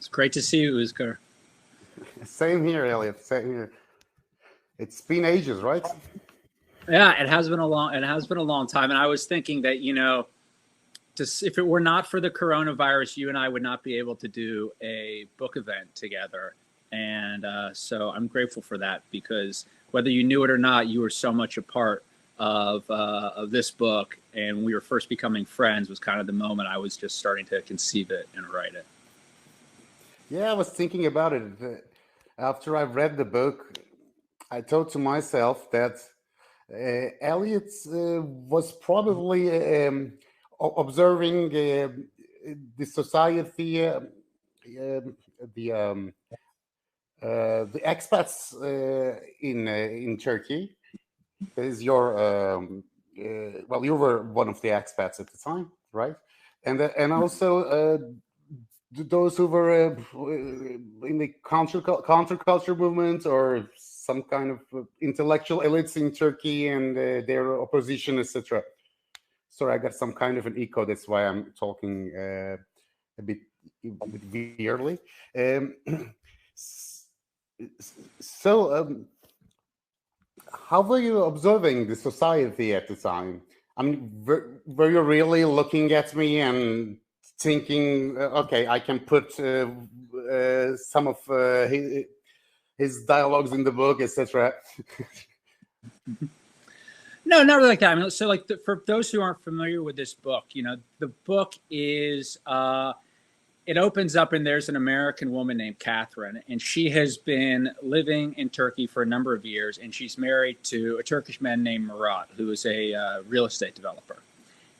It's great to see you, Özgür. Same here, Elliot. Same here. It's been ages, right? Yeah, it has been a long time. And I was thinking that, if it were not for the coronavirus, you and I would not be able to do a book event together. And so I'm grateful for that, because whether you knew it or not, you were so much a part of this book. And we were first becoming friends was kind of the moment I was just starting to conceive it and write it. Yeah, I was thinking about it. After I read the book, I thought to myself that Elliot was probably observing the society, the expats in Turkey. Is your well, you were one of the expats at the time, right? And also those who were in the counterculture movement, or some kind of intellectual elites in Turkey and their opposition, etc. Sorry, I got some kind of an echo. That's why I'm talking a bit weirdly. So, how were you observing the society at the time? I mean, were you really looking at me and thinking, okay, I can put some of his dialogues in the book, etc.? No, not really like that. I mean, so like for those who aren't familiar with this book, the book is it opens up and there's an American woman named Catherine, and she has been living in Turkey for a number of years, and she's married to a Turkish man named Murat, who is a real estate developer.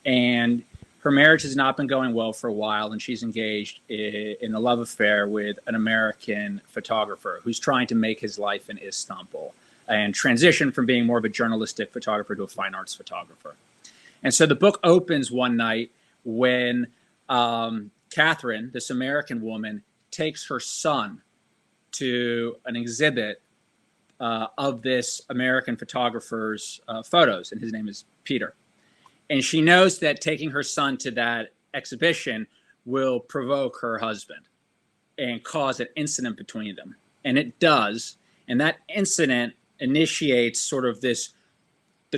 And her marriage has not been going well for a while, and she's engaged in a love affair with an American photographer who's trying to make his life in Istanbul and transition from being more of a journalistic photographer to a fine arts photographer. And so the book opens one night when Catherine, this American woman, takes her son to an exhibit of this American photographer's photos, and his name is Peter. And she knows that taking her son to that exhibition will provoke her husband and cause an incident between them. And it does. And that incident initiates sort of the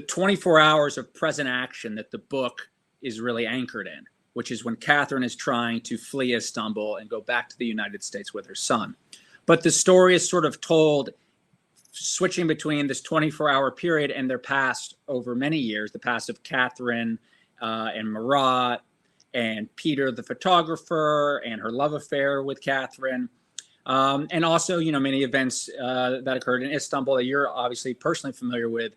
24 hours of present action that the book is really anchored in, which is when Catherine is trying to flee Istanbul and go back to the United States with her son. But the story is sort of told switching between this 24-hour period and their past over many years, the past of Catherine and Murat and Peter, the photographer, and her love affair with Catherine. And also, many events that occurred in Istanbul that you're obviously personally familiar with,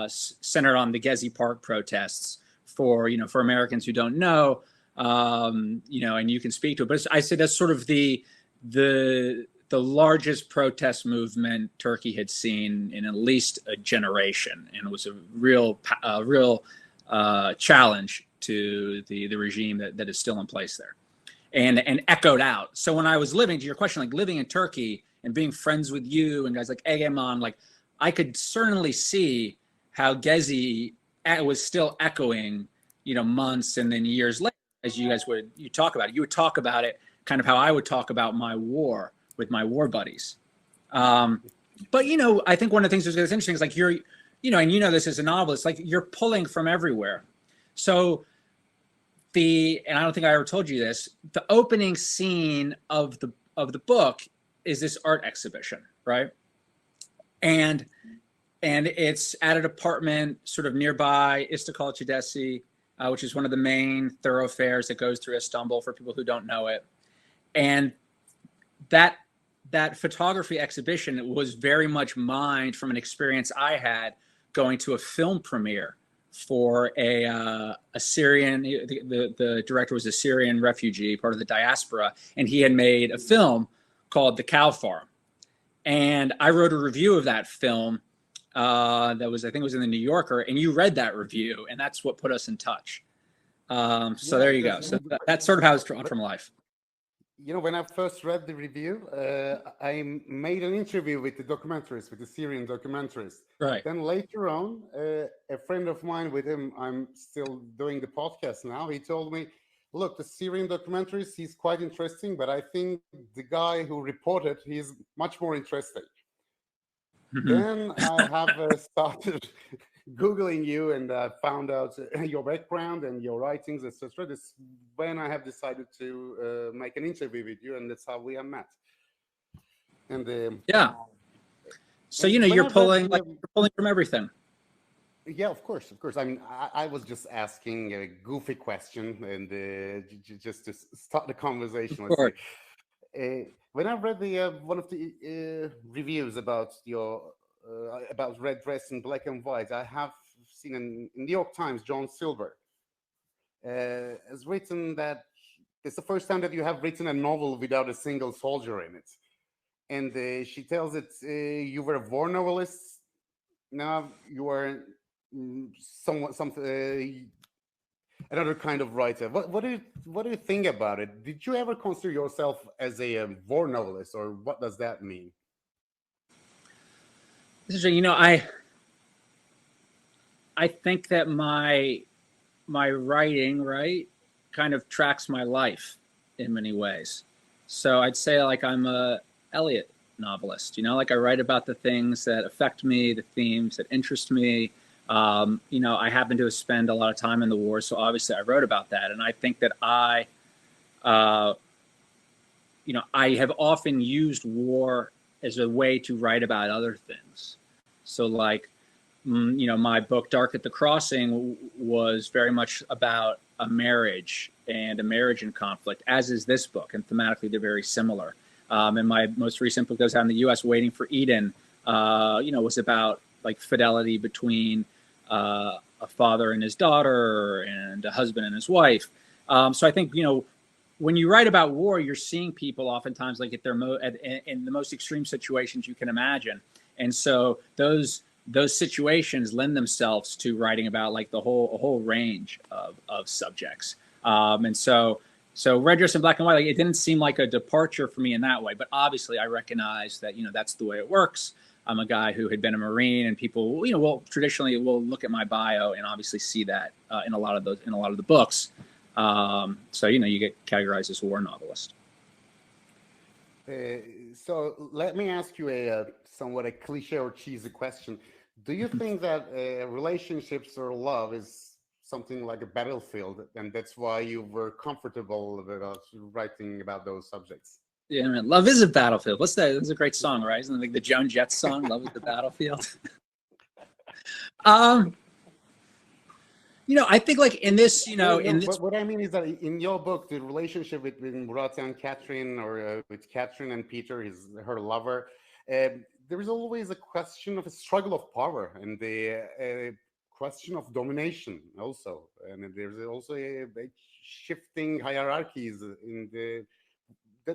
centered on the Gezi Park protests for Americans who don't know, and you can speak to it. But I say that's sort of the largest protest movement Turkey had seen in at least a generation. And it was a real challenge to the regime that is still in place there. And echoed out. So when I was living, to your question, like living in Turkey and being friends with you and guys like Ackerman, like I could certainly see how Gezi was still echoing, months and then years later, as you guys would talk about it. You would talk about it kind of how I would talk about my war with my war buddies. But I think one of the things that's interesting is like you're, and this as a novelist, like you're pulling from everywhere. So and I don't think I ever told you this, the opening scene of the book is this art exhibition, right? And it's at an apartment sort of nearby Istiklal Caddesi, which is one of the main thoroughfares that goes through Istanbul for people who don't know it. And that photography exhibition was very much mined from an experience I had going to a film premiere for a Syrian, the director was a Syrian refugee, part of the diaspora, and he had made a film called The Cow Farm. And I wrote a review of that film that was, I think it was in the New Yorker, and you read that review, and that's what put us in touch. So there you go. So that's sort of how it's drawn from life. When I first read the review, I made an interview with the Syrian documentarist. Right. Then later on, a friend of mine, with him I'm still doing the podcast now, he told me, look, the Syrian documentaries, he's quite interesting, but I think the guy who reported, he's much more interesting. Then I have started Googling you and found out your background and your writings, etc. This when I have decided to make an interview with you, and that's how we have met. And Yeah. So and you're I read pulling from everything. yeah, of course, of course. I mean, I was just asking a goofy question, and just to start the conversation, let's say. When I read the one of the reviews about your about red dress in black and white, I have seen in New York Times, John Silver has written that it's the first time that you have written a novel without a single soldier in it. And she tells it you were a war novelist. Now you are somewhat another kind of writer. What do you think about it? Did you ever consider yourself as a war novelist, or what does that mean? I think that my writing, right, kind of tracks my life in many ways. So I'd say like I'm a Elliot novelist. Like I write about the things that affect me, the themes that interest me. I happen to spend a lot of time in the war, so obviously I wrote about that, and I think that uh, I have often used war as a way to write about other things. So like my book Dark at the Crossing was very much about a marriage and a marriage in conflict, as is this book, and thematically they're very similar. And my most recent book goes out in the U.S., Waiting for Eden, was about like fidelity between a father and his daughter and a husband and his wife. So I think, when you write about war, you're seeing people oftentimes like at their in the most extreme situations you can imagine. And so those situations lend themselves to writing about like a whole range of subjects. And so red dress and black and white, like, it didn't seem like a departure for me in that way. But obviously I recognize that, that's the way it works. I'm a guy who had been a Marine, and people, will traditionally will look at my bio and obviously see that in a lot of the books. So, you get categorized as a war novelist. So let me ask you a somewhat a cliche or cheesy question. Do you think that relationships or love is something like a battlefield, and that's why you were comfortable about writing about those subjects? Yeah, man. Love is a battlefield. What's that? That's a great song, right? Isn't it like the Joan Jett song, Love is the Battlefield? I think like in this, what I mean is that in your book, the relationship between Murat and Catherine, or with Catherine and Peter, her lover, there is always a question of a struggle of power and the question of domination also, and there's also a shifting hierarchies in the.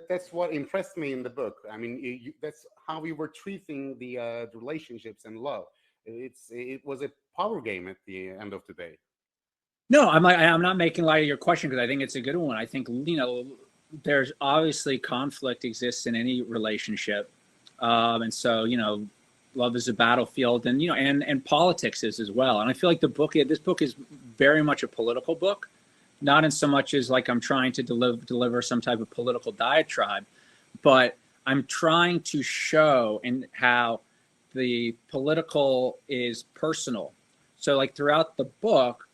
That's what impressed me in the book. I mean, that's how we were treating the relationships and love. It was a power game at the end of the day. No, I'm not making light of your question because I think it's a good one. I think, there's obviously conflict exists in any relationship. And so, love is a battlefield, and, and politics is as well. And I feel like this book is very much a political book, not in so much as like I'm trying to deliver some type of political diatribe, but I'm trying to show and how the political is personal. So like throughout the book,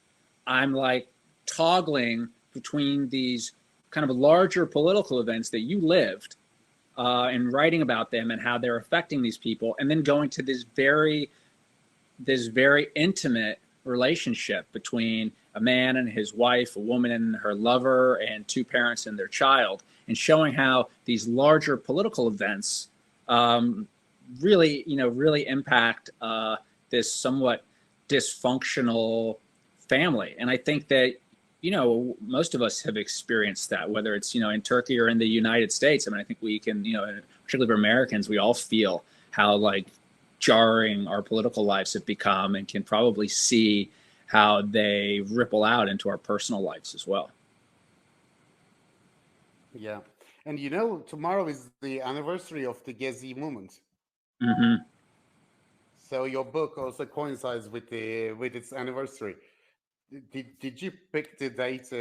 I'm like toggling between these kind of larger political events that you lived and writing about them and how they're affecting these people, and then going to this very intimate relationship between a man and his wife, a woman and her lover, and two parents and their child, and showing how these larger political events really impact this somewhat dysfunctional family. And I think that, most of us have experienced that, whether it's, in Turkey or in the United States. I mean, I think we can, particularly for Americans, we all feel how like jarring our political lives have become, and can probably see how they ripple out into our personal lives as well. Yeah. And tomorrow is the anniversary of the Gezi movement. Mm-hmm. So your book also coincides with its anniversary. Did you pick the date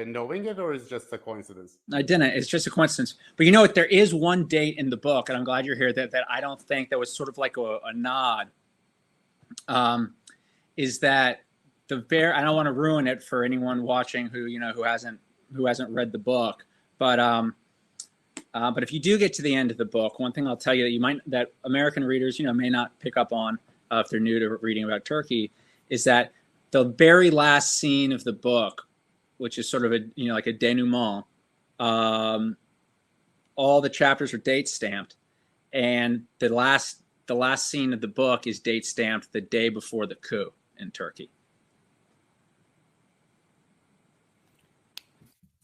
knowing it, or is it just a coincidence? I didn't. It's just a coincidence. But you know what? There is one date in the book, and I'm glad you're here, that I don't think that was sort of like a nod. Is that I don't want to ruin it for anyone watching who hasn't read the book. But if you do get to the end of the book, one thing I'll tell you that American readers may not pick up on if they're new to reading about Turkey, is that the very last scene of the book, which is sort of like a denouement, all the chapters are date stamped, and the last scene of the book is date stamped the day before the coup in Turkey,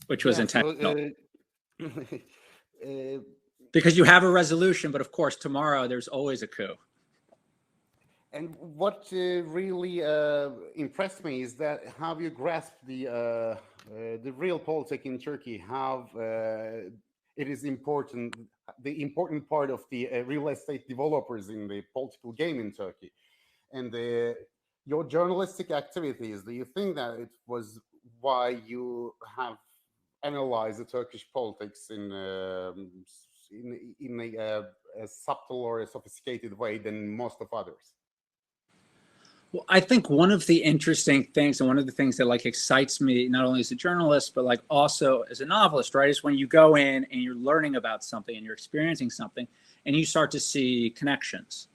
which was intentional. Because you have a resolution, but of course tomorrow there's always a coup. And what really impressed me is that how you grasp the real politics in Turkey, how it is important, the important part of the real estate developers in the political game in Turkey, and your journalistic activities. Do you think that it was why you have analyzed the Turkish politics in a subtle or a sophisticated way than most of others? Well, I think one of the interesting things, and one of the things that excites me, not only as a journalist, but also as a novelist, right, is when you go in and you're learning about something and you're experiencing something, and you start to see connections.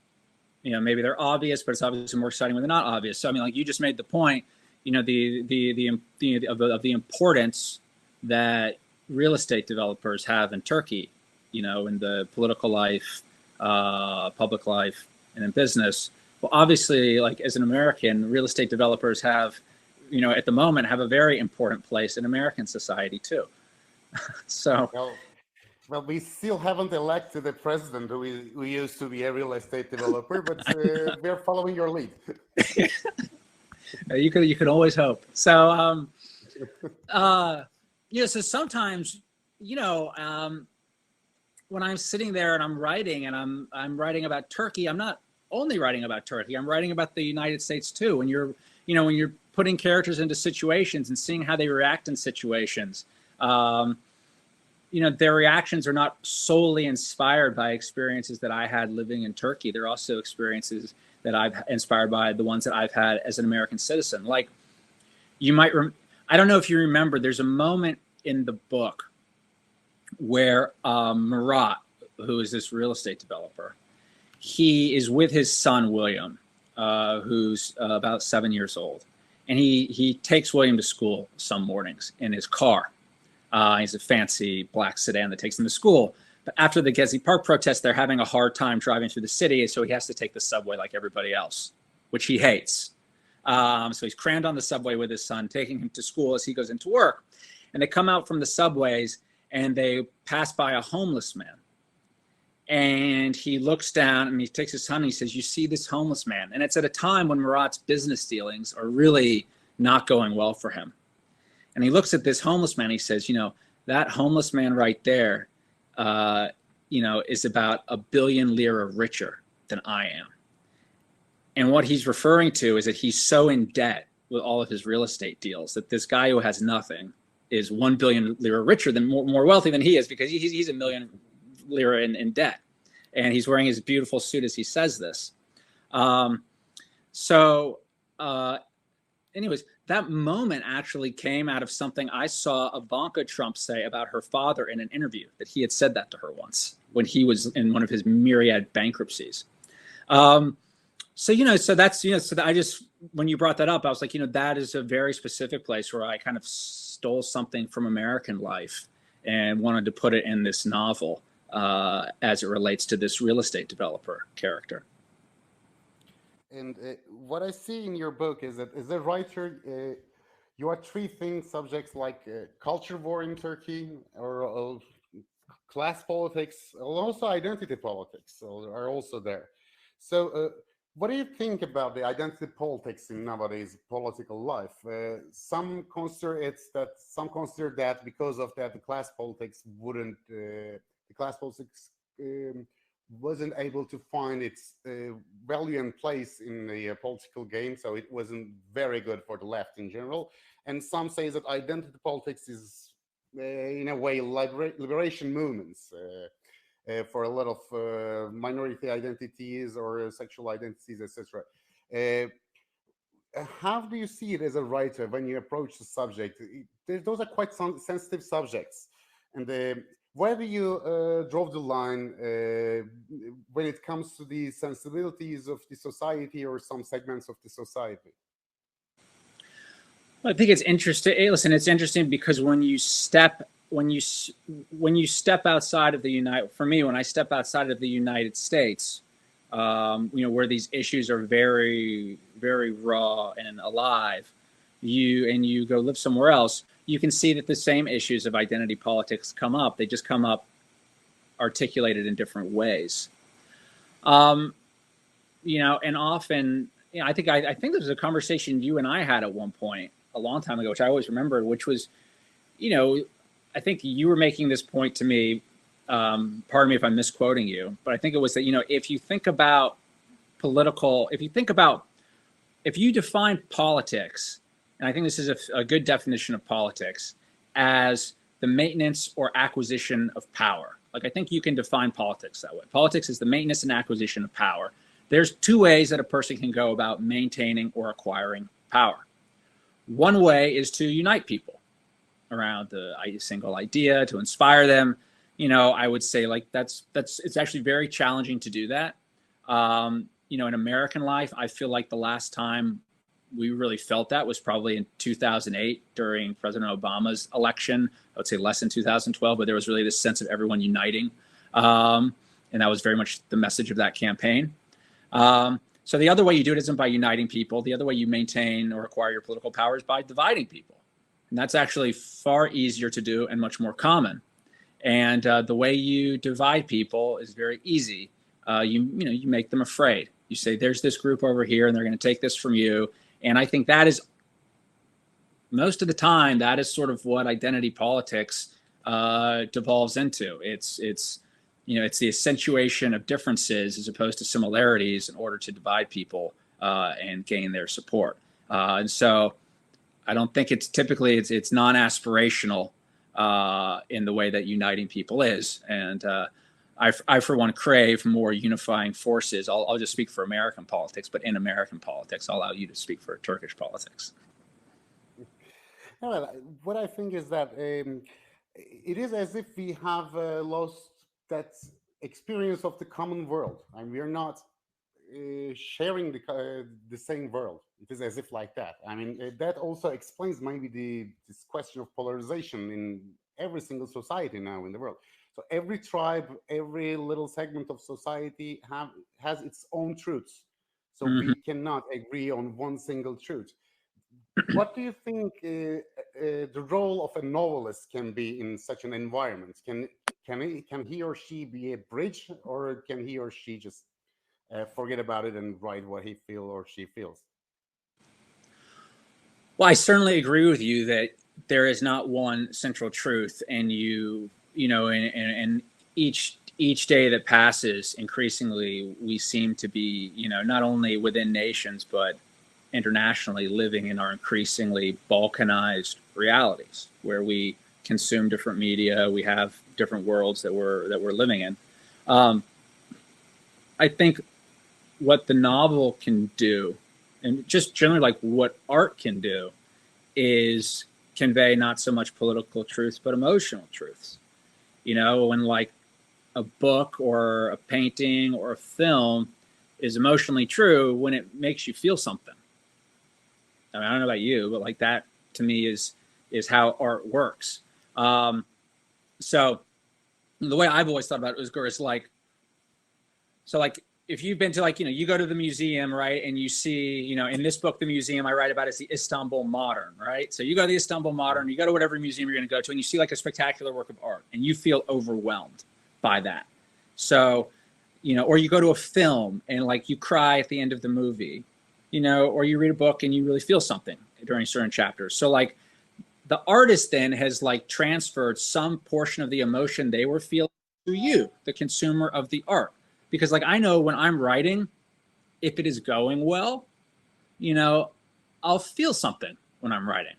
Maybe they're obvious, but it's obviously more exciting when they're not obvious. So, you just made the point, of the importance that real estate developers have in Turkey, in the political life, public life, and in business. Well, obviously, as an American, real estate developers have, at the moment, have a very important place in American society too. So, well, we still haven't elected a president who used to be a real estate developer, but we're following your lead. You could always hope. So, so sometimes, when I'm sitting there and I'm writing and I'm writing about Turkey, I'm not only writing about Turkey. I'm writing about the United States too. When you're putting characters into situations and seeing how they react in situations, their reactions are not solely inspired by experiences that I had living in Turkey. They're also experiences that I've inspired by the ones that I've had as an American citizen. Like you might, I don't know if you remember, there's a moment in the book where Murat, who is this real estate developer, he is with his son, William, who's about 7 years old. And he takes William to school some mornings in his car. He's a fancy black sedan that takes him to school. But after the Gezi Park protests, they're having a hard time driving through the city. So he has to take the subway like everybody else, which he hates. So he's crammed on the subway with his son, taking him to school as he goes into work. And they come out from the subways and they pass by a homeless man. And he looks down and he takes his son and he says, "You see this homeless man?" And it's at a time when Murat's business dealings are really not going well for him. And he looks at this homeless man. He says, that homeless man right there, is about 1 billion lira richer than I am. And what he's referring to is that he's so in debt with all of his real estate deals that this guy who has nothing is 1 billion lira richer than more wealthy than he is, because he's 1 million lira in debt. And he's wearing his beautiful suit as he says this. Anyways, that moment actually came out of something I saw Ivanka Trump say about her father in an interview, that he had said that to her once when he was in one of his myriad bankruptcies. So I just, when you brought that up, I was like, that is a very specific place where I kind of stole something from American life and wanted to put it in this novel as it relates to this real estate developer character. And what I see in your book is that as a writer, you are treating subjects like culture war in Turkey, or class politics, and also identity politics are also there. So what do you think about the identity politics in nowadays political life? Some consider that because of that, the class politics wasn't able to find its value and place in the political game, so it wasn't very good for the left in general. And some say that identity politics is, in a way, liberation movements for a lot of minority identities or sexual identities, etc. How do you see it as a writer when you approach the subject? Those are quite sensitive subjects, and where do you draw the line when it comes to the sensibilities of the society or some segments of the society? Well, I think it's interesting. Hey, listen, it's interesting because when you step outside of the for me, when I step outside of the United States, where these issues are very, very raw and alive, you go live somewhere else, you can see that the same issues of identity politics come up. They just come up articulated in different ways. And often, I think there's a conversation you and I had at one point a long time ago, which I always remember, which was, I think you were making this point to me. Pardon me if I'm misquoting you, but I think it was that, if you think about if you define politics, and I think this is a good definition of politics, as the maintenance or acquisition of power. Like, I think you can define politics that way. Politics is the maintenance and acquisition of power. There's two ways that a person can go about maintaining or acquiring power. One way is to unite people around the single idea, to inspire them. I would say, like, it's actually very challenging to do that. In American life, I feel like the last time we really felt that was probably in 2008 during President Obama's election. I would say less in 2012, but there was really this sense of everyone uniting. And that was very much the message of that campaign. So the other way you do it isn't by uniting people. The other way you maintain or acquire your political power is by dividing people. And that's actually far easier to do and much more common. And the way you divide people is very easy. You make them afraid. You say, there's this group over here and they're going to take this from you. And I think that is, most of the time, that is sort of what identity politics devolves into. It's the accentuation of differences as opposed to similarities in order to divide people and gain their support. And so I don't think it's non-aspirational in the way that uniting people is. And I, for one, crave more unifying forces. I'll just speak for American politics, but in American politics, I'll allow you to speak for Turkish politics. Well, what I think is that it is as if we have lost that experience of the common world, and we are not sharing the same world. It is as if like that. I mean, that also explains maybe this question of polarization in every single society now in the world. So every tribe, every little segment of society has its own truths. So we cannot agree on one single truth. What do you think the role of a novelist can be in such an environment? Can he or she be a bridge, or can he or she just forget about it and write what he feels or she feels? Well, I certainly agree with you that there is not one central truth, and and each day that passes, increasingly we seem to be, not only within nations but internationally living in our increasingly balkanized realities, where we consume different media, we have different worlds that we're living in. I think what the novel can do, and just generally like what art can do, is convey not so much political truths but emotional truths. When like a book or a painting or a film is emotionally true when it makes you feel something. I mean, I don't know about you, but like that to me is how art works. So the way I've always thought about Özgür is like, if you've been to you go to the museum, right? And you see, in this book, the museum I write about is the Istanbul Modern, right? So you go to the Istanbul Modern, you go to whatever museum you're going to go to, and you see like a spectacular work of art and you feel overwhelmed by that. So, or you go to a film and like you cry at the end of the movie, or you read a book and you really feel something during certain chapters. So like the artist then has like transferred some portion of the emotion they were feeling to you, the consumer of the art. because like I know when I'm writing, if it is going well, I'll feel something when I'm writing.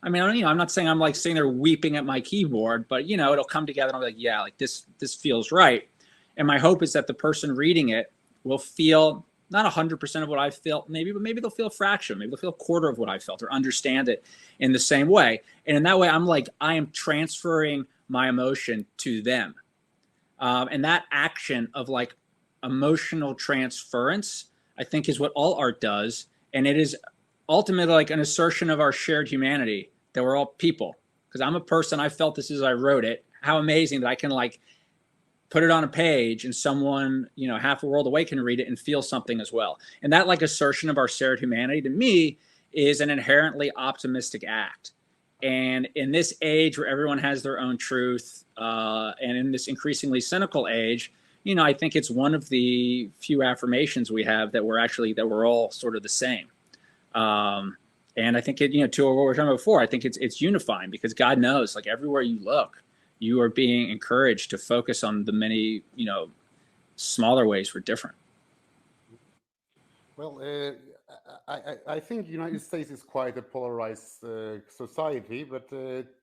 I mean, I'm not saying I'm like sitting there weeping at my keyboard, but it'll come together and I'll be like, yeah, like this feels right. And my hope is that the person reading it will feel not 100% of what I felt, maybe, but maybe they'll feel a fraction, maybe they'll feel a quarter of what I felt or understand it in the same way. And in that way, I am transferring my emotion to them. And that action of like emotional transference, I think, is what all art does. And it is ultimately like an assertion of our shared humanity, that we're all people. Because I'm a person, I felt this as I wrote it. How amazing that I can like put it on a page and someone, half a world away can read it and feel something as well. And that like assertion of our shared humanity to me is an inherently optimistic act. And in this age where everyone has their own truth, and in this increasingly cynical age, I think it's one of the few affirmations we have that we're all sort of the same. And I think to what we were talking about before, I think it's unifying, because God knows, like everywhere you look, you are being encouraged to focus on the many, smaller ways we're different. Well, I think the United States is quite a polarized society, but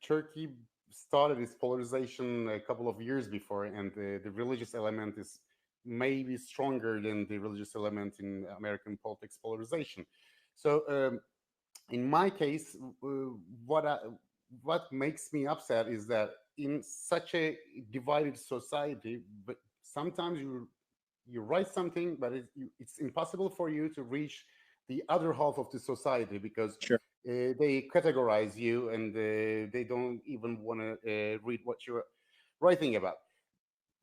Turkey started its polarization a couple of years before, and the religious element is maybe stronger than the religious element in American politics polarization. So, in my case, what makes me upset is that in such a divided society, but sometimes you write something, but it's impossible for you to reach the other half of the society, because Sure. they categorize you, and they don't even want to read what you're writing about.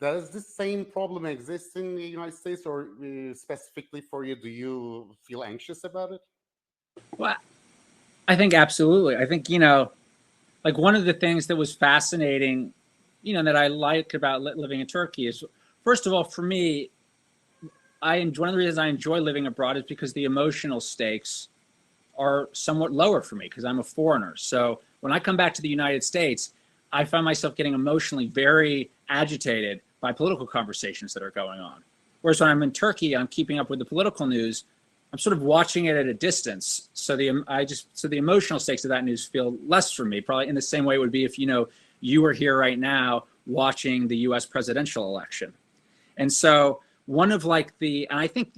Does the same problem exist in the United States, or specifically for you? Do you feel anxious about it? Well, I think absolutely. I think, like one of the things that was fascinating, that I liked about living in Turkey is, first of all, for me, one of the reasons I enjoy living abroad is because the emotional stakes are somewhat lower for me, because I'm a foreigner. So when I come back to the United States, I find myself getting emotionally very agitated by political conversations that are going on. Whereas when I'm in Turkey, I'm keeping up with the political news. I'm sort of watching it at a distance. So the emotional stakes of that news feel less for me, probably in the same way it would be if, you were here right now watching the US presidential election. And so one of and I think,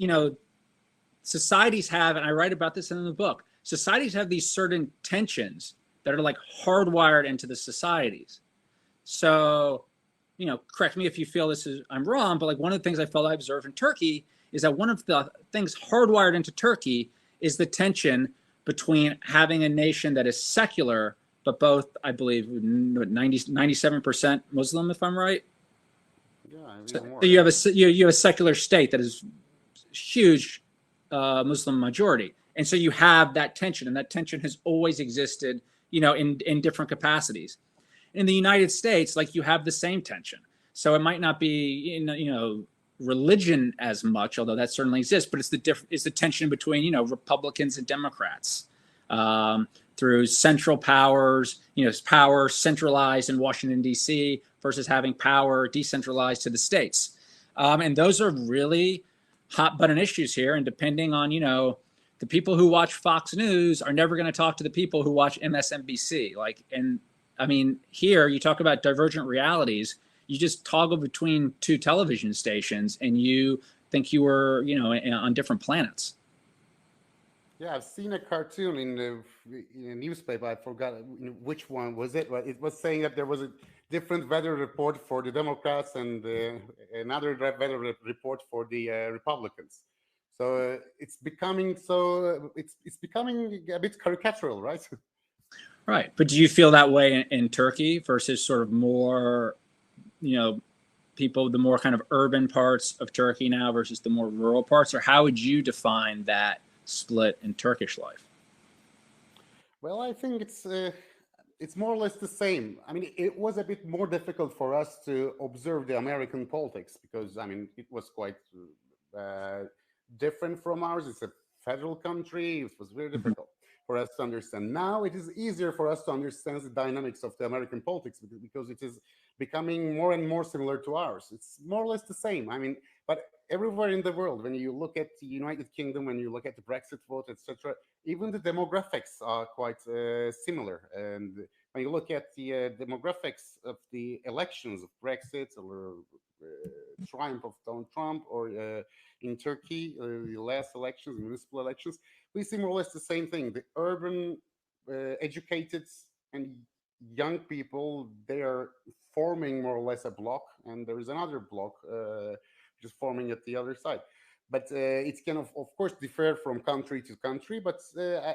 societies have, and I write about this in the book, societies have these certain tensions that are like hardwired into the societies. So, correct me if you feel I'm wrong, but like one of the things I felt I observed in Turkey is that one of the things hardwired into Turkey is the tension between having a nation that is secular, but both, I believe, 97% Muslim, if I'm right. Yeah, So even more. you have a secular state that is huge Muslim majority, and so you have that tension, and that tension has always existed, in different capacities. In the United States, like you have the same tension, so it might not be religion as much, although that certainly exists, but it's the tension between Republicans and Democrats, through central powers, power centralized in Washington D.C. versus having power decentralized to the states, and those are really hot button issues here. And depending on the people who watch Fox News are never going to talk to the people who watch MSNBC. And I mean, here you talk about divergent realities. You just toggle between two television stations and you think you were, on different planets. Yeah, I've seen a cartoon in a newspaper. I forgot which one was it, but it was saying that there was a different weather report for the Democrats and another weather report for the Republicans. So it's becoming a bit caricatural, right? Right. But do you feel that way in Turkey versus sort of more, people, the more kind of urban parts of Turkey now versus the more rural parts? Or how would you define that split in Turkish life? Well, I think it's more or less the same. I mean, it was a bit more difficult for us to observe the American politics because, I mean, it was quite uh, different from ours. It's a federal country. It was very Mm-hmm. difficult for us to understand. Now it is easier for us to understand the dynamics of the American politics because it is becoming more and more similar to ours. It's more or less the same. I mean, but everywhere in the world, when you look at the United Kingdom, when you look at the Brexit vote, etc., even the demographics are quite similar. And when you look at the demographics of the elections of Brexit or triumph of Donald Trump, or in Turkey, the last elections, municipal elections, we see more or less the same thing. The urban, educated, and young people, they are forming more or less a block, and there is another block just forming at the other side. But it can, of course, differ from country to country, but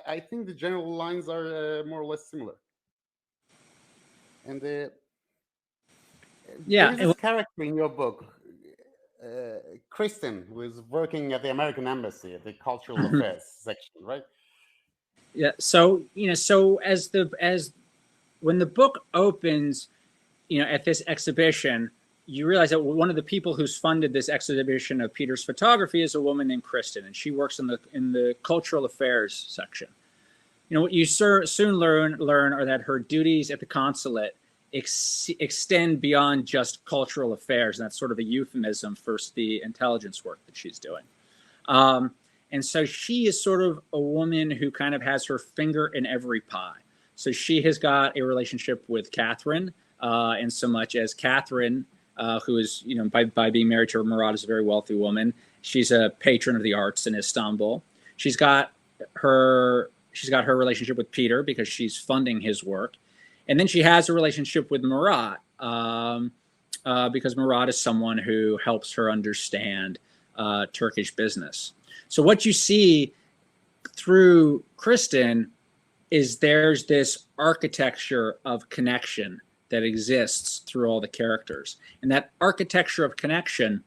I think the general lines are more or less similar. And there Yeah, is this character in your book, Kristen, who is working at the American Embassy at the Cultural Affairs section, right? yeah. So so as when the book opens, at this exhibition, you realize that one of the people who's funded this exhibition of Peter's photography is a woman named Kristen, and she works in the cultural affairs section. What you soon learn are that her duties at the consulate extend beyond just cultural affairs, and that's sort of a euphemism for the intelligence work that she's doing. And so she is sort of a woman who kind of has her finger in every pie. So she has got a relationship with Catherine, in so much as Catherine, who is, by being married to Murat, is a very wealthy woman. She's a patron of the arts in Istanbul. She's got her relationship with Peter because she's funding his work. And then she has a relationship with Murat, because Murat is someone who helps her understand Turkish business. So what you see through Kristen is there's this architecture of connection that exists through all the characters. And that architecture of connection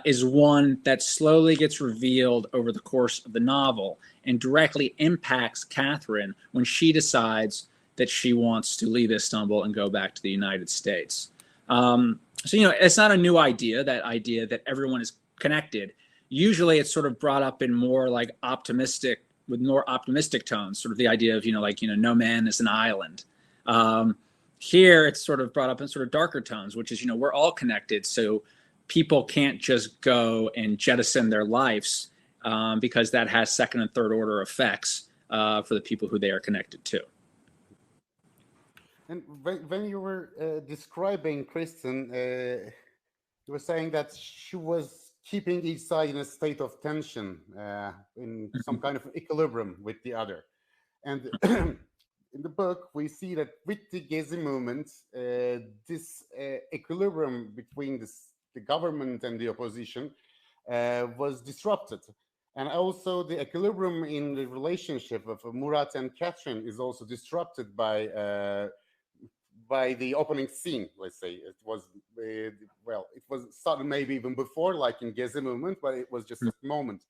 is one that slowly gets revealed over the course of the novel and directly impacts Catherine when she decides that she wants to leave Istanbul and go back to the United States. So, it's not a new idea, that idea that everyone is connected. Usually it's sort of brought up in more like with more optimistic tones, sort of the idea of, no man is an island. Here it's sort of brought up in sort of darker tones, which is, we're all connected. So people can't just go and jettison their lives, because that has second and third order effects for the people who they are connected to. And when you were describing Kristen, you were saying that she was keeping each side in a state of tension, in some kind of equilibrium with the other. And in the book, we see that with the Gezi movement, this equilibrium between the government and the opposition was disrupted. And also the equilibrium in the relationship of Murat and Catherine is also disrupted by the opening scene. Let's say it was it was started maybe even before, like in Gezi movement, but it was just a moment.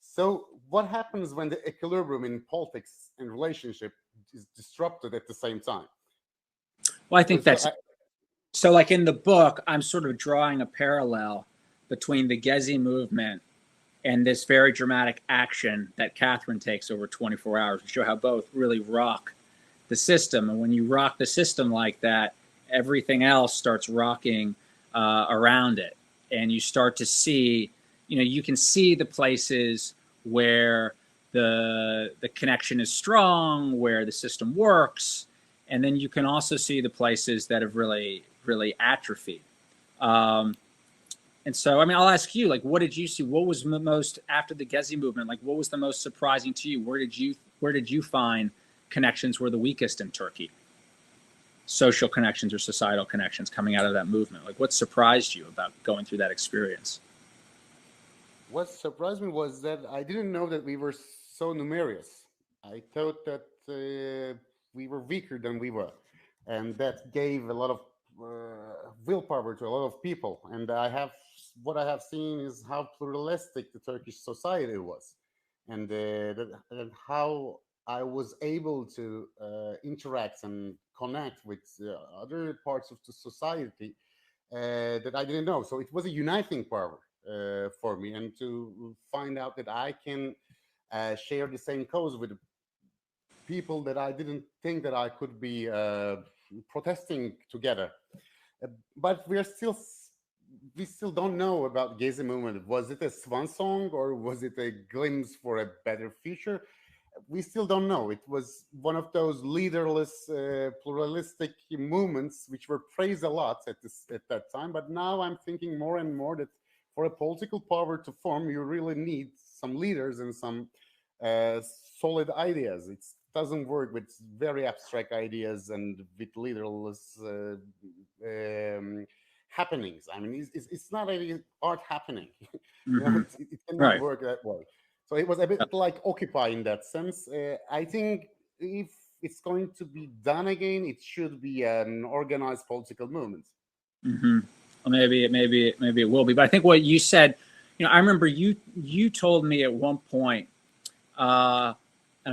So what happens when the equilibrium in politics and relationship is disrupted at the same time? Well, I think so like in the book, I'm sort of drawing a parallel between the Gezi movement and this very dramatic action that Catherine takes over 24 hours to show how both really rock the system. And when you rock the system like that, everything else starts rocking around it. And you start to see, you can see the places where the connection is strong, where the system works. And then you can also see the places that have really, really atrophied. And so, I'll ask you, like, what did you see? What was the most, after the Gezi movement, like, what was the most surprising to you? Where did you find connections were the weakest in Turkey? Social connections or societal connections coming out of that movement? Like, what surprised you about going through that experience? What surprised me was that I didn't know that we were so numerous. I thought that we were weaker than we were. And that gave a lot of willpower to a lot of people. And what I have seen is how pluralistic the Turkish society was, and how I was able to interact and connect with other parts of the society that I didn't know. So it was a uniting power for me, and to find out that I can share the same cause with people that I didn't think that I could be protesting together. But we are still we still don't know about Gezi movement. Was it a swan song or was it a glimpse for a better future? We still don't know. It was one of those leaderless, pluralistic movements which were praised a lot at that time. But now I'm thinking more and more that for a political power to form, you really need some leaders and some uh, solid ideas. It doesn't work with very abstract ideas and with leaderless happenings. I mean, it's not really art happening. Mm-hmm. It cannot Right. work that way. So it was a bit like Occupy in that sense. I think if it's going to be done again, it should be an organized political movement. Mm-hmm. Well, maybe it will be. But I think what you said, I remember you told me at one point. I'm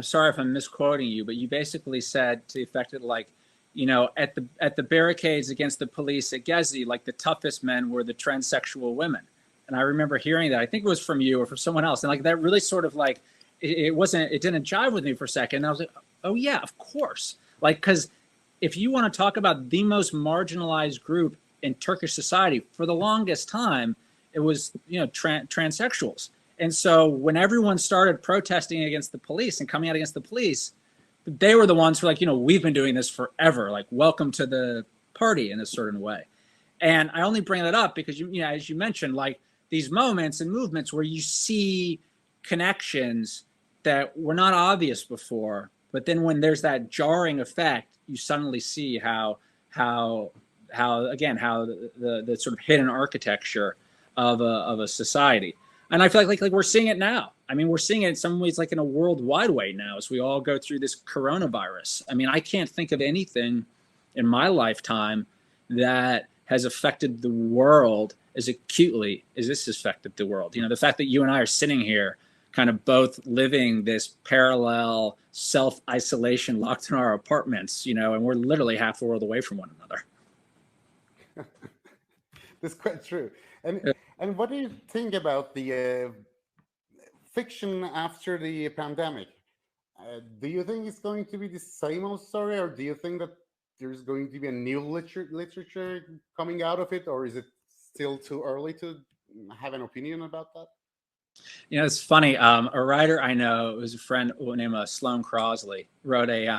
sorry if I'm misquoting you, but you basically said to the effect of like, at the barricades against the police at Gezi, like the toughest men were the transsexual women. And I remember hearing that. I think it was from you or from someone else, and like that really sort of like it didn't jive with me for a second. And I was like, oh yeah, of course. Like, because if you want to talk about the most marginalized group in Turkish society for the longest time, it was transsexuals. And so when everyone started protesting against the police and coming out against the police, they were the ones who were like, we've been doing this forever. Like, welcome to the party in a certain way. And I only bring that up because as you mentioned, like these moments and movements where you see connections that were not obvious before, but then when there's that jarring effect, you suddenly see how the sort of hidden architecture of a society. And I feel like we're seeing it now. I mean, we're seeing it in some ways like in a worldwide way now as we all go through this coronavirus. I mean, I can't think of anything in my lifetime that has affected the world as acutely as this has affected the world. The fact that you and I are sitting here kind of both living this parallel self-isolation locked in our apartments, and we're literally half the world away from one another. That's quite true. And what do you think about the fiction after the pandemic? Do you think it's going to be the same old story, or do you think that there's going to be a new literature coming out of it, or is it still too early to have an opinion about that? It's funny. A writer I know, it was a friend named Sloane Crosley,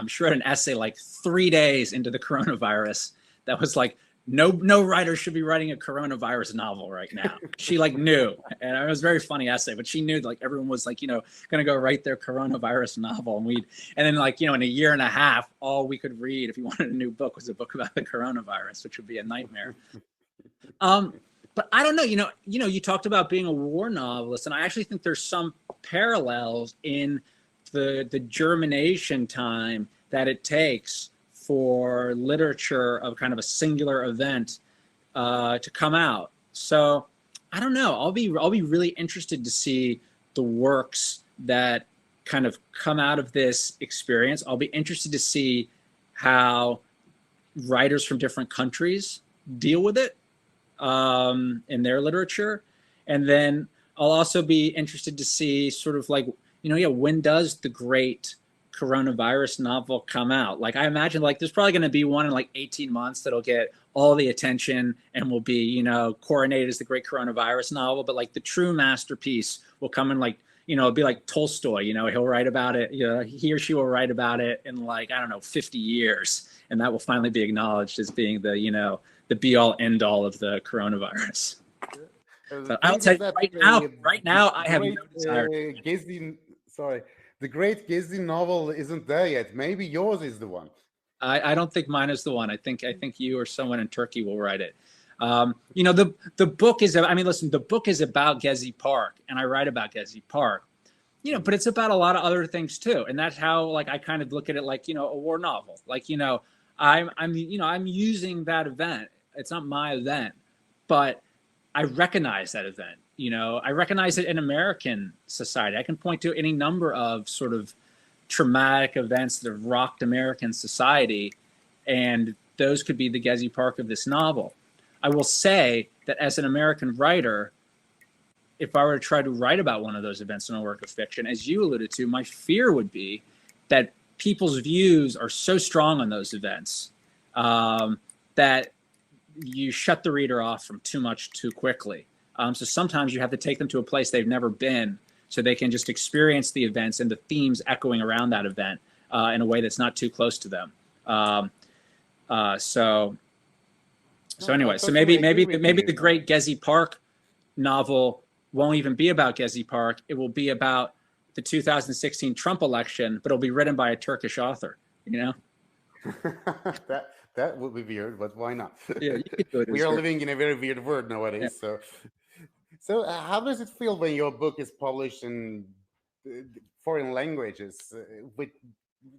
she wrote an essay like 3 days into the coronavirus that was like, no writer should be writing a coronavirus novel right now. She like knew, and it was a very funny essay, but she knew like everyone was like, going to go write their coronavirus novel. And then like, in a year and a half, all we could read if you wanted a new book was a book about the coronavirus, which would be a nightmare. But I don't know, you talked about being a war novelist, and I actually think there's some parallels in the germination time that it takes for literature of kind of a singular event to come out. So I don't know. I'll be really interested to see the works that kind of come out of this experience. I'll be interested to see how writers from different countries deal with it in their literature. And then I'll also be interested to see sort of like, when does the great coronavirus novel come out? Like I imagine like there's probably going to be one in like 18 months that'll get all the attention and will be, coronated as the great coronavirus novel. But like the true masterpiece will come in like, it'll be like Tolstoy, he'll write about it, he or she will write about it in like, I don't know, 50 years. And that will finally be acknowledged as being the, the be all end all of the coronavirus. But I'll tell you right now, I have no desire. The great Gezi novel isn't there yet. Maybe yours is the one. I don't think mine is the one. I think you or someone in Turkey will write it. The book is, listen, the book is about Gezi Park, and I write about Gezi Park, but it's about a lot of other things too. And that's how, like, I kind of look at it like, a war novel. Like, I'm using that event. It's not my event, but I recognize that event. I recognize it in American society. I can point to any number of sort of traumatic events that have rocked American society, and those could be the Gezi Park of this novel. I will say that as an American writer, if I were to try to write about one of those events in a work of fiction, as you alluded to, my fear would be that people's views are so strong on those events that you shut the reader off from too much too quickly. So sometimes you have to take them to a place they've never been, so they can just experience the events and the themes echoing around that event in a way that's not too close to them. So No, I anyway, so totally agree with maybe you. the great Gezi Park novel won't even be about Gezi Park. It will be about the 2016 Trump election, but it'll be written by a Turkish author. You know? That would be weird, but why not? Yeah, you could do it. We are living in a very weird world Yeah. nowadays. So how does it feel when your book is published in foreign languages with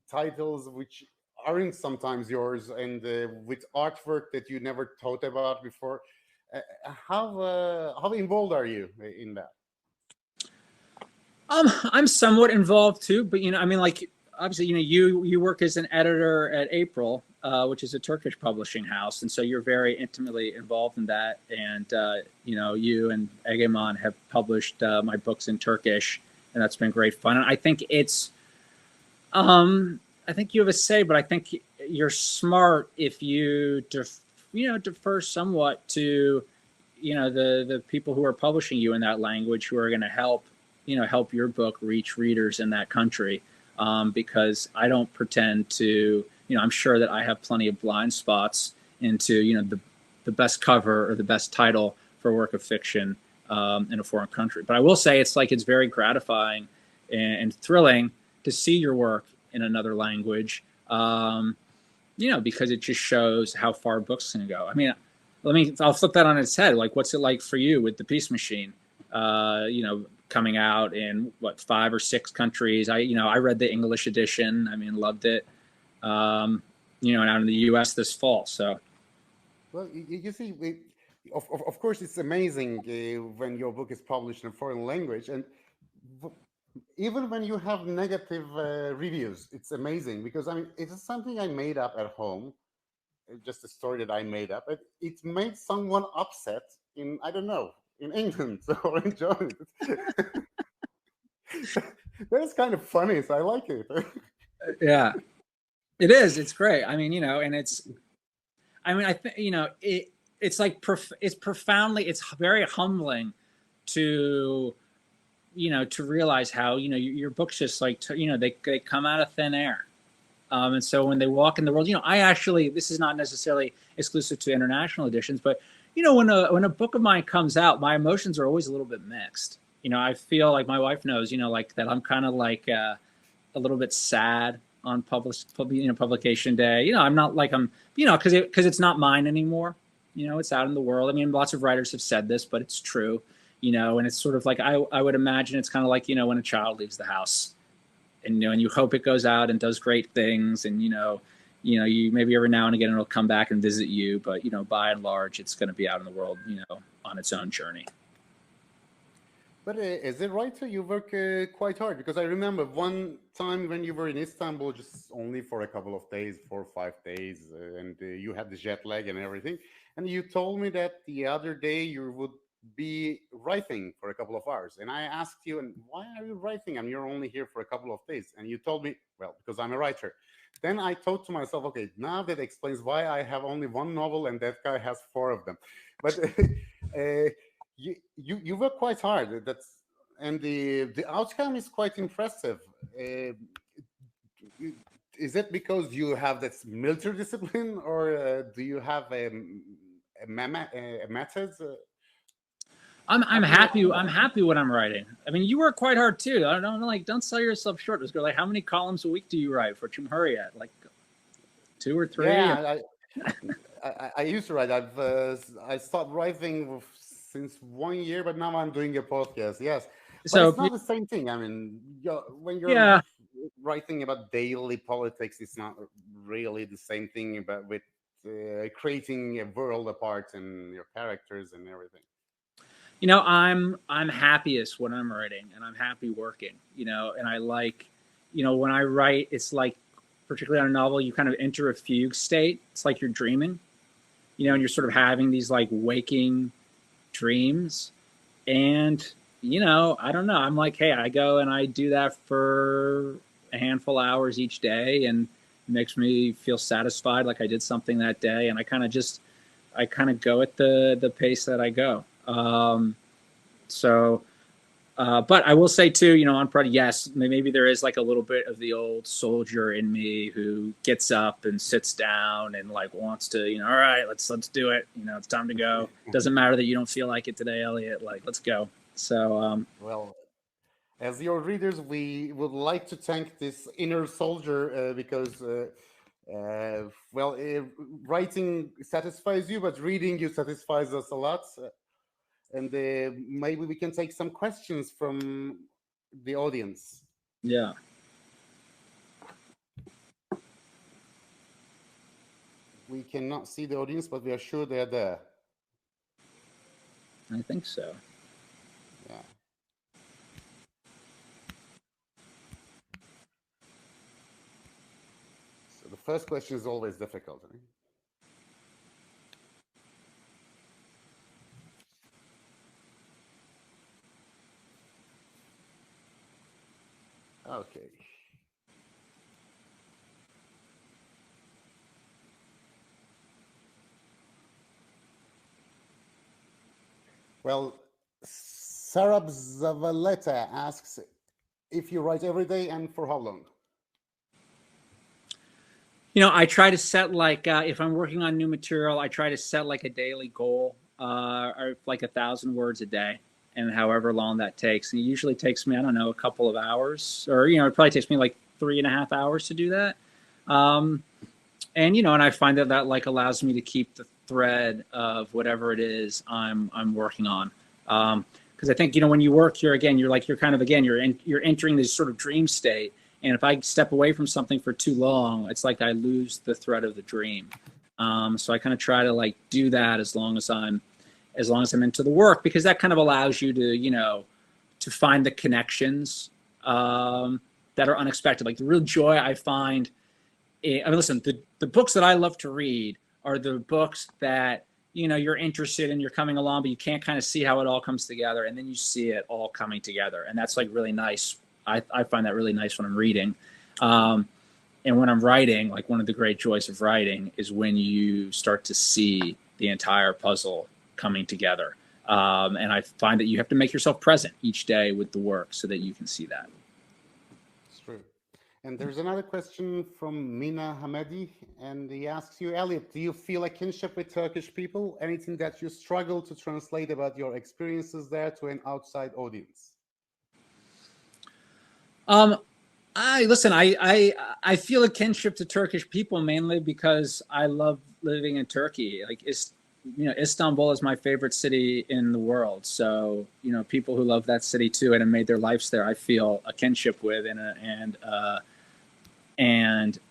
titles which aren't sometimes yours, and with artwork that you never thought about before? How involved are you in that? I'm somewhat involved too, but I mean, like, obviously, you work as an editor at April, which is a Turkish publishing house, and so you're very intimately involved in that. And you and Ackerman have published my books in Turkish, and that's been great fun. And I think I think you have a say, but I think you're smart if you defer somewhat to the people who are publishing you in that language, who are going to help your book reach readers in that country. Because I don't pretend to, I'm sure that I have plenty of blind spots into, the best cover or the best title for a work of fiction in a foreign country. But I will say it's very gratifying and thrilling to see your work in another language, because it just shows how far books can go. I mean, I'll flip that on its head. Like, what's it like for you with The Peace Machine? Coming out in 5 or 6 countries. I read the English edition. I mean, loved it. And out in the U.S. this fall. So, well, you see, of course, it's amazing when your book is published in a foreign language, and even when you have negative reviews, it's amazing, because I mean, it's something I made up at home, just a story that I made up. It made someone upset in, I don't know, in England or in Germany. That's kind of funny, so I like it. Yeah, it is. It's great. I mean, and I think, it's like, it's profoundly, it's very humbling to, to realize how, your books just like, they come out of thin air. And so when they walk in the world, this is not necessarily exclusive to international editions, but when a book of mine comes out, my emotions are always a little bit mixed. I feel like, my wife knows, like, that I'm kind of like a little bit sad on publication day. I'm not like because it's not mine anymore. It's out in the world. I mean, lots of writers have said this, but it's true. And it's sort of like, I would imagine it's kind of like, when a child leaves the house, and and you hope it goes out and does great things, and you maybe every now and again it'll come back and visit you, but by and large it's going to be out in the world, on its own journey. But is it right? So you work quite hard, because I remember one time when you were in Istanbul, just only for a couple of days, 4 or 5 days, and you had the jet lag and everything, and you told me that the other day you would be writing for a couple of hours, and I asked you, and why are you writing? And you're only here for a couple of days, and you told me, well, because I'm a writer. Then I thought to myself, okay, now that explains why I have only 1 novel and that guy has 4 of them. But you work quite hard. And the outcome is quite impressive. Is it because you have this military discipline, or do you have a method? I'm happy. I'm happy when I'm writing. I mean, you work quite hard too. I don't sell yourself short. Let's go. Like, how many columns a week do you write for Cumhuriyet? Like 2 or 3? Yeah, I used to write. I stopped writing since 1 year, but now I'm doing a podcast. Yes, but So it's not the same thing. I mean, when you're writing about daily politics, it's not really the same thing. But with creating a world apart and your characters and everything. I'm happiest when I'm writing, and I'm happy working. And I like, when I write, it's like, particularly on a novel, you kind of enter a fugue state. It's like you're dreaming, and you're sort of having these like waking dreams. And, I don't know. I'm like, hey, I go and I do that for a handful of hours each day, and it makes me feel satisfied, like I did something that day. And I kind of just I kind of go at the pace that I go. But I will say too, on Friday, yes, maybe there is like a little bit of the old soldier in me who gets up and sits down and like wants to, all right, let's do it. It's time to go. Doesn't matter that you don't feel like it today, Elliot. Like, let's go. So, well, as your readers, we would like to thank this inner soldier because, writing satisfies you, but reading you satisfies us a lot. And maybe we can take some questions from the audience. Yeah. We cannot see the audience, but we are sure they're there. I think so. Yeah. So the first question is always difficult. Right? Okay. Well, Sarab Zavaleta asks if you write every day and for how long? I try to set like, if I'm working on new material, I try to set like a daily goal, or like 1,000 words a day, and however long that takes. And it usually takes me, I don't know, a couple of hours, or, it probably takes me like 3.5 hours to do that. And I find that like allows me to keep the thread of whatever it is I'm working on. Because I think, when you work, you're entering this sort of dream state. And if I step away from something for too long, it's like I lose the thread of the dream. So I kind of try to like do that as long as I'm into the work, because that kind of allows you to, to find the connections that are unexpected. Like the real joy I find. Listen, the books that I love to read are the books that, you're interested in, you're coming along, but you can't kind of see how it all comes together. And then you see it all coming together. And that's like really nice. I find that really nice when I'm reading. And when I'm writing, like one of the great joys of writing is when you start to see the entire puzzle coming together. And I find that you have to make yourself present each day with the work so that you can see that. It's true. And there's another question from Mina Hamedi, and he asks you, Elliot, do you feel a kinship with Turkish people? Anything that you struggle to translate about your experiences there to an outside audience? I feel a kinship to Turkish people mainly because I love living in Turkey. Like Istanbul is my favorite city in the world. So, people who love that city too and have made their lives there, I feel a kinship with and a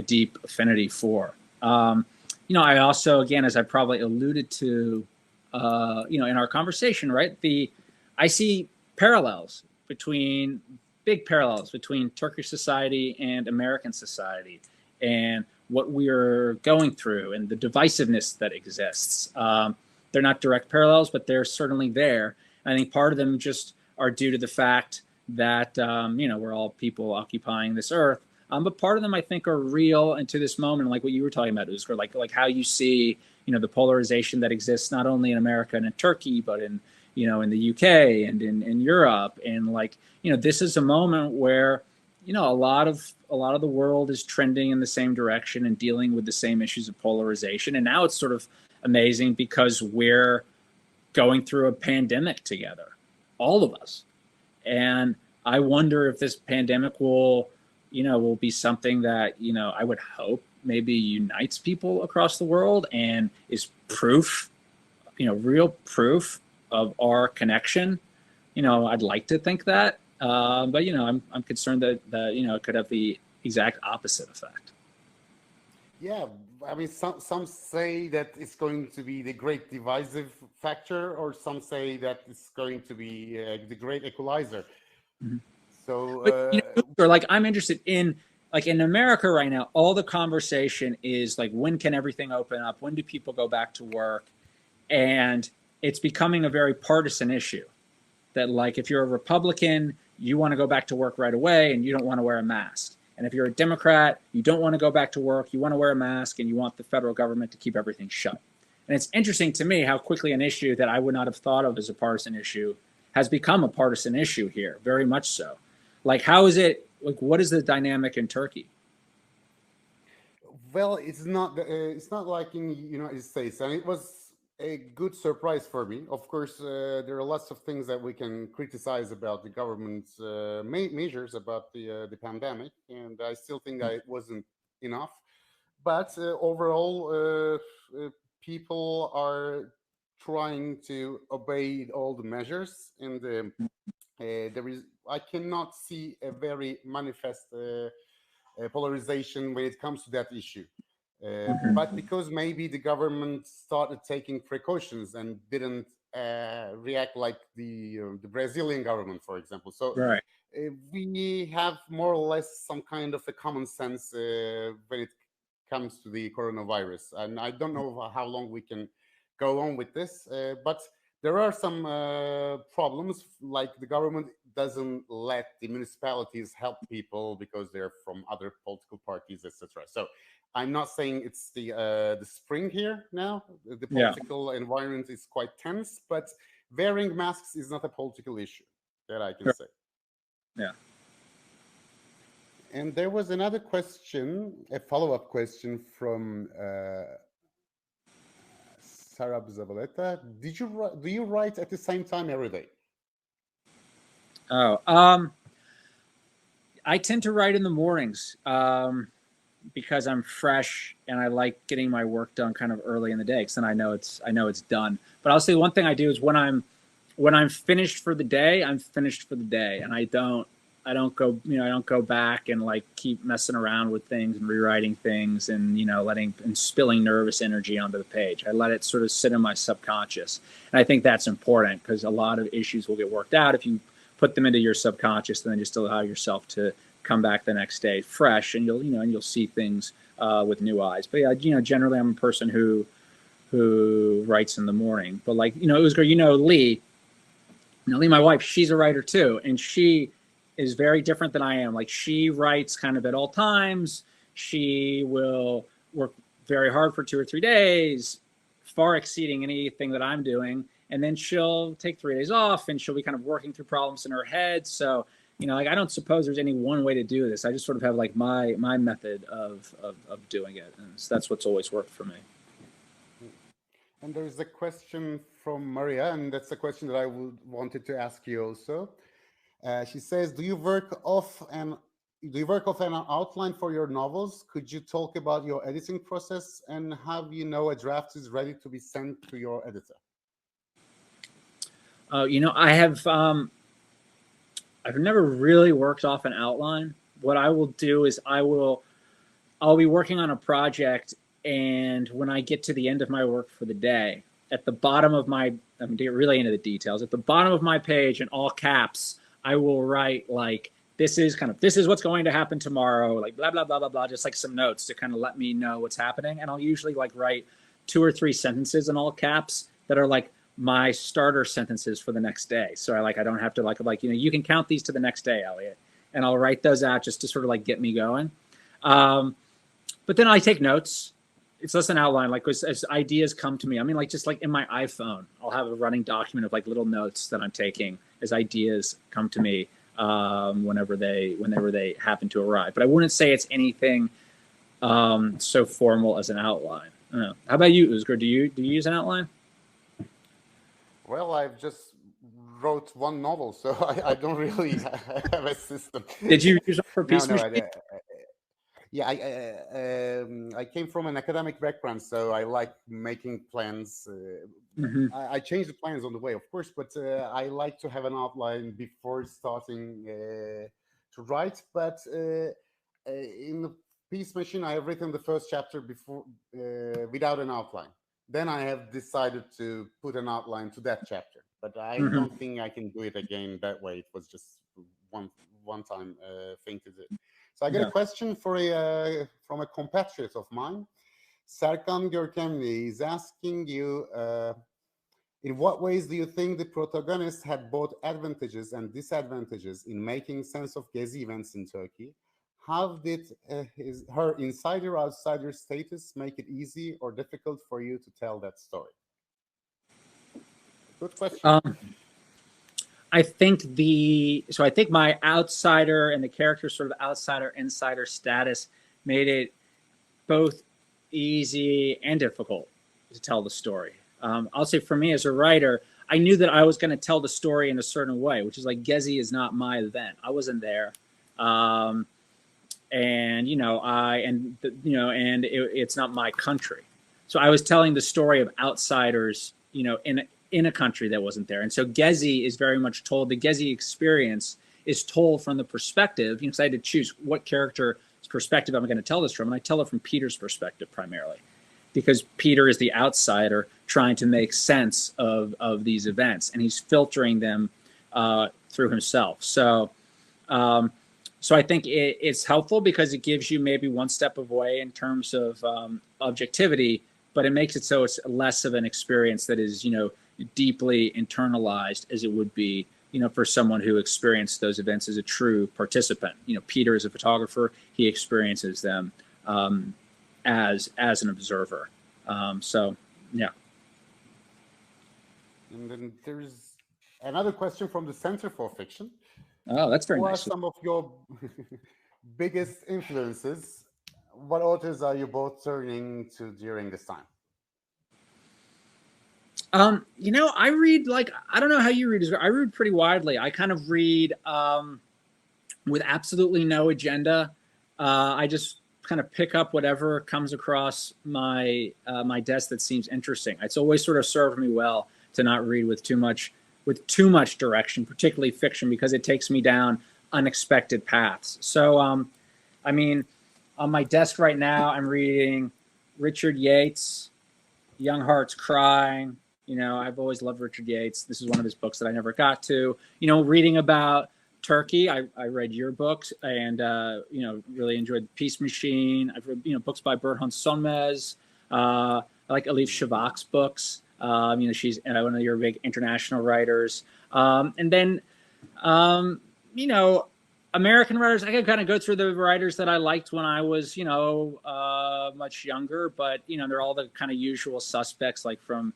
deep affinity for. I also, again, as I probably alluded to, in our conversation, right? I see big parallels between Turkish society and American society, and what we're going through and the divisiveness that exists. They're not direct parallels, but they're certainly there. And I think part of them just are due to the fact that, we're all people occupying this earth. But part of them, I think, are real and to this moment, like what you were talking about, Özgür, like how you see, the polarization that exists not only in America and in Turkey, but in the UK and in Europe. And this is a moment where, a lot of the world is trending in the same direction and dealing with the same issues of polarization. And now it's sort of amazing because we're going through a pandemic together, all of us. And I wonder if this pandemic will be something that, I would hope maybe unites people across the world and is proof, real proof of our connection. I'd like to think that, but I'm concerned that it could have the exact opposite effect. Yeah, I mean, some say that it's going to be the great divisive factor, or some say that it's going to be the great equalizer. Mm-hmm. So, I'm interested in, in America right now, all the conversation is like, when can everything open up? When do people go back to work? And it's becoming a very partisan issue that, if you're a Republican, you want to go back to work right away and you don't want to wear a mask. And if you're a Democrat, you don't want to go back to work, you want to wear a mask and you want the federal government to keep everything shut. And it's interesting to me how quickly an issue that I would not have thought of as a partisan issue has become a partisan issue here, very much so. Like, how is it, like, what is the dynamic in Turkey? Well, it's not like in United States, and it was a good surprise for me. Of course, there are lots of things that we can criticize about the government's measures about the pandemic, and I still think that it wasn't enough. But overall, people are trying to obey all the measures, and there is I cannot see a very manifest polarization when it comes to that issue. But because maybe the government started taking precautions and didn't react like the Brazilian government, for example. So Right. we have more or less some kind of a common sense when it comes to the coronavirus. And I don't know how long we can go on with this, but there are some problems, like the government doesn't let the municipalities help people because they're from other political parties, etc. So I'm not saying it's the spring here now. The political environment is quite tense, but wearing masks is not a political issue that I can say. Yeah. And there was another question, a follow-up question from Sarah Zavaleta. Do you write at the same time every day? Oh, I tend to write in the mornings because I'm fresh and I like getting my work done kind of early in the day, because then I know it's done. But I'll say one thing I do is when I'm finished for the day, I'm finished for the day, and I don't go back and like keep messing around with things and rewriting things and letting and spilling nervous energy onto the page. I let it sort of sit in my subconscious, and I think that's important because a lot of issues will get worked out if you put them into your subconscious, and then just allow yourself to come back the next day fresh, and you'll see things with new eyes. But yeah, generally I'm a person who writes in the morning. But like Özgür, Lee, Lee, my wife, she's a writer too, and she is very different than I am. Like, she writes kind of at all times. She will work very hard for 2 or 3 days, far exceeding anything that I'm doing. And then she'll take 3 days off, and she'll be kind of working through problems in her head. So, like, I don't suppose there's any one way to do this. I just sort of have like my method of doing it. And so that's what's always worked for me. And there's a question from Maria, and that's a question that I wanted to ask you also. She says, do you work off an outline for your novels? Could you talk about your editing process and how a draft is ready to be sent to your editor? I have I've never really worked off an outline. What I will do is I'll be working on a project, and when I get to the end of my work for the day, at the bottom of I'm going to get really into the details. At the bottom of my page, in all caps, I will write like, this is what's going to happen tomorrow, like blah, blah, blah, blah, blah, just like some notes to kind of let me know what's happening. And I'll usually like write 2 or 3 sentences in all caps that are like my starter sentences for the next day. So I don't have to you can count these to the next day, Elliot. And I'll write those out just to sort of like get me going. But then I take notes. It's less an outline, like as ideas come to me. I mean, like just like in my iPhone, I'll have a running document of like little notes that I'm taking as ideas come to me whenever they happen to arrive. But I wouldn't say it's anything so formal as an outline. I don't know. How about you, Özgür? Do you use an outline? Well, I've just wrote one novel, so I don't really have a system. Did you use it for Peace No, Machine? Yeah, I came from an academic background, so I like making plans. I change the plans on the way, of course, but I like to have an outline before starting to write. But in the Peace Machine, I have written the first chapter before without an outline. Then I have decided to put an outline to that chapter, but I don't think I can do it again that way. It was just one time thing to do. So I got a question from a compatriot of mine. Serkan Görkemli is asking you, in what ways do you think the protagonist had both advantages and disadvantages in making sense of Gezi events in Turkey? how did her insider-outsider status make it easy or difficult for you to tell that story? Good question. I think I think my outsider and the character's sort of outsider insider status made it both easy and difficult to tell the story. I'll say for me as a writer, I knew that I was going to tell the story in a certain way, which is like Gezi is not my event. I wasn't there. And it's not my country. So I was telling the story of outsiders, in a country that wasn't there. And so Gezi is very much told, the Gezi experience is told from the perspective, because I had to choose what character's perspective I'm going to tell this from. And I tell it from Peter's perspective primarily, because Peter is the outsider trying to make sense of these events, and he's filtering them through himself. So I think it's helpful because it gives you maybe one step away in terms of objectivity, but it makes it so it's less of an experience that is, deeply internalized as it would be, for someone who experienced those events as a true participant. Peter is a photographer; he experiences them as an observer. Yeah. And then there's another question from the Center for Fiction. Oh, that's very nice. Who are some of your biggest influences? What authors are you both turning to during this time? I read, I don't know how you read. I read pretty widely. I kind of read with absolutely no agenda. I just kind of pick up whatever comes across my desk that seems interesting. It's always sort of served me well to not read with too much direction, particularly fiction, because it takes me down unexpected paths. So, on my desk right now, I'm reading Richard Yates, Young Hearts Cry. I've always loved Richard Yates. This is one of his books that I never got to. Reading about Turkey, I read your books and, really enjoyed Peace Machine. I've read, books by Burhan Sönmez. I like Elif Shafak's books. She's one of your big international writers. And then, American writers, I could kind of go through the writers that I liked when I was, much younger, but, they're all the kind of usual suspects, like from,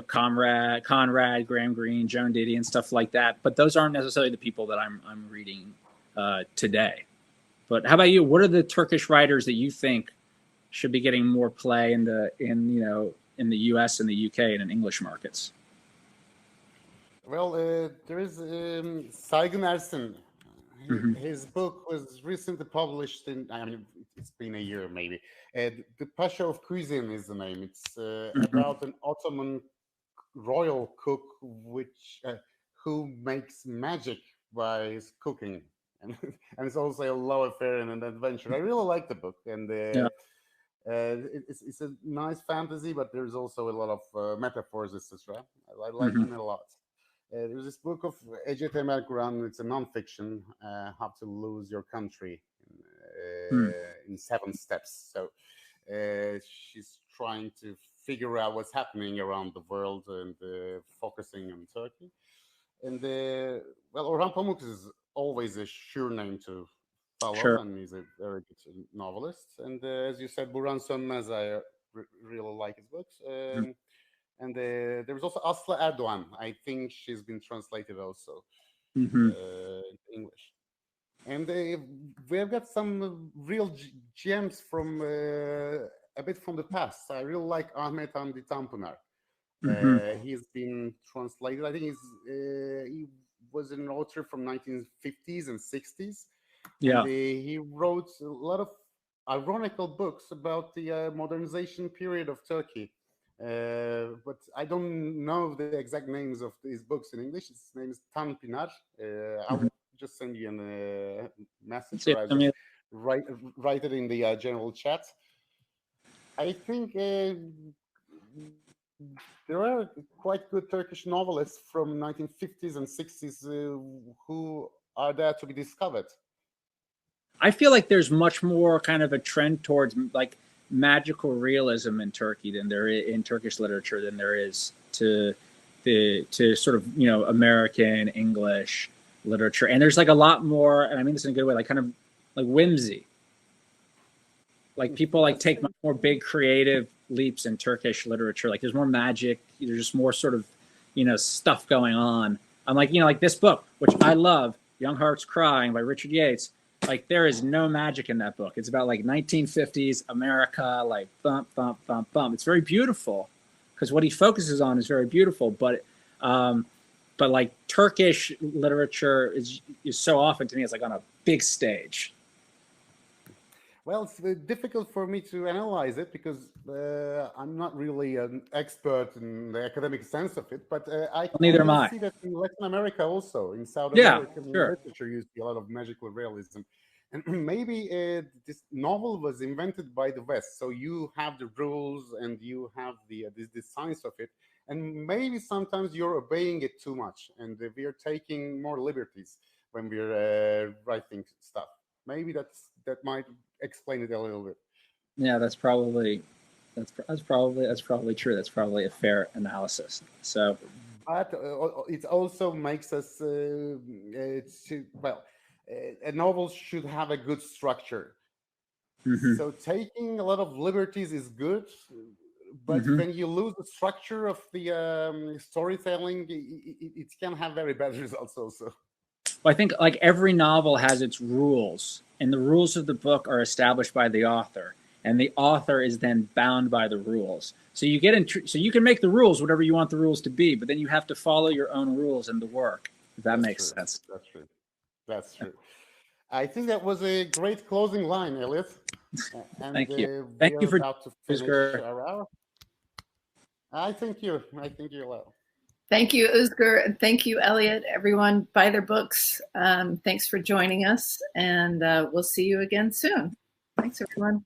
Conrad, Graham Greene, Joan Didion, and stuff like that. But those aren't necessarily the people that I'm reading today. But how about you? What are the Turkish writers that you think should be getting more play in the US and the UK and in English markets? Well, there is Saygın Ersin. His book was recently published it's been a year maybe. The Pasha of Cuisine is the name. It's about an Ottoman royal cook who makes magic by his cooking. And it's also a love affair and an adventure. I really like the book. And it's a nice fantasy, but there's also a lot of metaphors, etc. I like it a lot. There's this book of Ece Temel Kur'an. It's a non-fiction, How to Lose Your Country in 7 steps. So she's trying to figure out what's happening around the world and focusing on Turkey. And Orhan Pamuk is always a sure name to follow, and he's a very good novelist. And as you said, Burhan Sönmez, I really like his books. And there was also Aslı Erdoğan. I think she's been translated also into English. And we've got some real gems from a bit from the past. I really like Ahmet Hamdi Tanpınar. He's been translated. I think he was an author from 1950s and 60s. Yeah. And he wrote a lot of ironical books about the modernization period of Turkey. But I don't know the exact names of these books in English. His name is Tanpınar. I'll just send you a message, or I just write it in the general chat. I think there are quite good Turkish novelists from 1950s and 60s who are there to be discovered. I feel like there's much more kind of a trend towards like magical realism in Turkey than there is in Turkish literature than there is to sort of American English literature. And there's like a lot more, and I mean this in a good way, like kind of like whimsy like people like take much more big creative leaps in Turkish literature. Like there's more magic, there's just more sort of, stuff going on. I'm like, like this book, which I love, Young Hearts Crying by Richard Yates. Like there is no magic in that book. It's about like 1950s America, like thump, thump, thump, thump. It's very beautiful because what he focuses on is very beautiful. But like Turkish literature is so often to me, it's like on a big stage. Well, it's difficult for me to analyze it because I'm not really an expert in the academic sense of it, but I Neither am I. see that in Latin America also, in South Yeah, American sure. literature, you see a lot of magical realism. And maybe this novel was invented by the West, so you have the rules and you have the science of it, and maybe sometimes you're obeying it too much, and we are taking more liberties when we're writing stuff. Maybe that might explain it a little bit. Yeah, that's probably true. That's probably a fair analysis. So, but it also makes us a novel should have a good structure. Mm-hmm. So taking a lot of liberties is good, but mm-hmm. when you lose the structure of the storytelling, it can have very bad results also. Well, I think like every novel has its rules, and the rules of the book are established by the author, and the author is then bound by the rules. So you so you can make the rules whatever you want the rules to be, but then you have to follow your own rules in the work. If that makes sense. That's true. That's true. I think that was a great closing line, Elliot. And thank you. Thank you for about to finish our hour. I thank you. Well. Thank you, Özgür, and thank you, Elliot. Everyone, buy their books. Thanks for joining us, and we'll see you again soon. Thanks, everyone.